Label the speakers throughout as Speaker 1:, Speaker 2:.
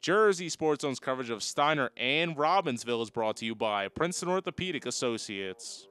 Speaker 1: Jersey Sports Zone's coverage of Steinert and Robbinsville is brought to you by Princeton Orthopedic Associates.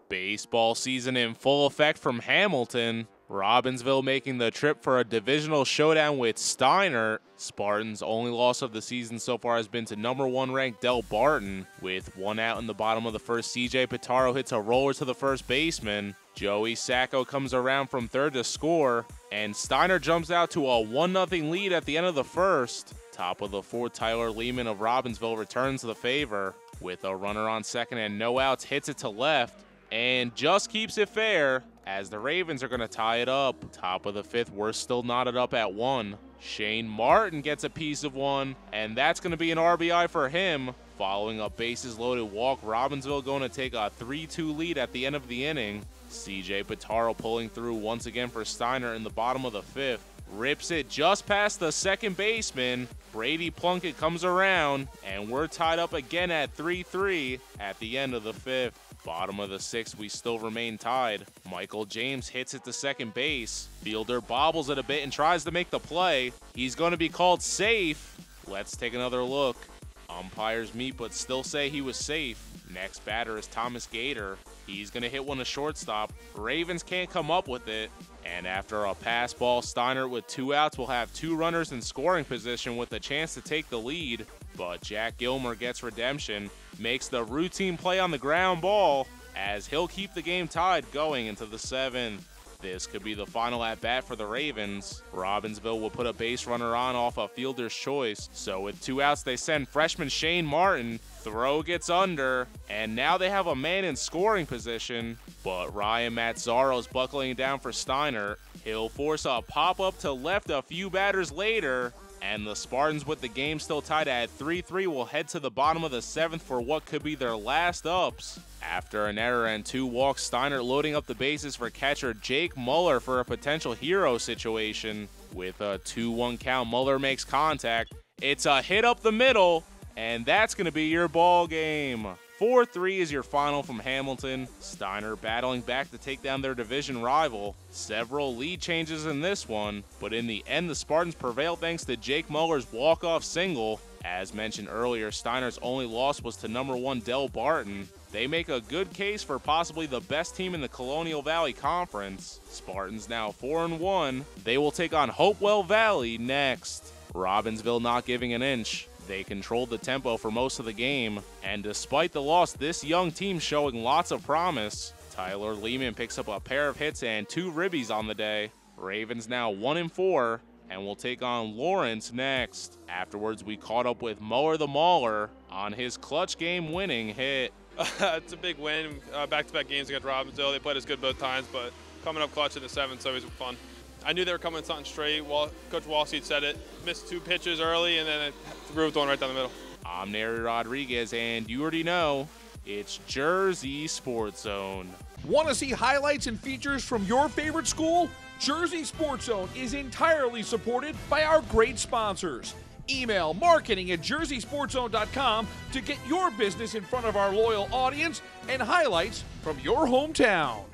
Speaker 1: Baseball season in full effect from Hamilton. Robbinsville making the trip for a divisional showdown with Steinert. Spartans' only loss of the season so far has been to number 1 ranked Del Barton. With 1 out in the bottom of the first, CJ Pitaro hits a roller to the first baseman. Joey Sacco comes around from third to score, and Steinert jumps out to a 1-0 lead at the end of the first. Top of the fourth, Tyler Lehman of Robbinsville returns the favor. With a runner on second and no outs, hits it to left, and just keeps it fair as the Ravens are going to tie it up. Top of the fifth, we're still knotted up at 1. Shane Martin gets a piece of one, and that's going to be an RBI for him. Following a bases-loaded walk, Robbinsville going to take a 3-2 lead at the end of the inning. CJ Pitaro pulling through once again for Steinert in the bottom of the fifth. Rips it just past the second baseman. Brady Plunkett comes around, and we're tied up again at 3-3 at the end of the fifth. Bottom of the sixth, we still remain tied. Michael James hits it to second base. Fielder bobbles it a bit and tries to make the play. He's going to be called safe. Let's take another look. Umpires meet but still say he was safe. Next batter is Thomas Gator. He's going to hit one to shortstop. Ravens can't come up with it. And after a pass ball, Steinert with 2 outs will have 2 runners in scoring position with a chance to take the lead. But Jack Gilmer gets redemption, makes the routine play on the ground ball, as he'll keep the game tied going into the 7th. This could be the final at-bat for the Ravens. Robbinsville will put a base runner on off a fielder's choice. So with 2 outs, they send freshman Shane Martin. Throw gets under, and now they have a man in scoring position. But Ryan Mazzaro's buckling down for Steinert. He'll force a pop-up to left a few batters later, and the Spartans, with the game still tied at 3-3, will head to the bottom of the 7th for what could be their last ups. After an error and 2 walks, Steinert loading up the bases for catcher Jake Muller for a potential hero situation. With a 2-1 count, Muller makes contact. It's a hit up the middle, and that's going to be your ball game. 4-3 is your final from Hamilton. Steinert battling back to take down their division rival. Several lead changes in this one, but in the end, the Spartans prevail thanks to Jake Muller's walk-off single. As mentioned earlier, Steinert's only loss was to number 1 Del Barton. They make a good case for possibly the best team in the Colonial Valley Conference. Spartans now 4-1. They will take on Hopewell Valley next. Robbinsville not giving an inch. They controlled the tempo for most of the game, and despite the loss, this young team showing lots of promise. Tyler Lehman picks up a pair of hits and 2 ribbies on the day. Ravens now 1-4, and will take on Lawrence next. Afterwards, we caught up with Muller the Mauler on his clutch game-winning hit.
Speaker 2: It's a big win. Back-to-back games against Robbinsville. They played us good both times, but coming up clutch in the 7th, so it was fun. I knew they were coming something straight. Coach Walseed said it. Missed 2 pitches early, and then it threw one right down the middle.
Speaker 1: I'm Neri Rodriguez, and you already know, it's Jersey Sports Zone.
Speaker 3: Want to see highlights and features from your favorite school? Jersey Sports Zone is entirely supported by our great sponsors. Email marketing@jerseysportszone.com to get your business in front of our loyal audience and highlights from your hometown.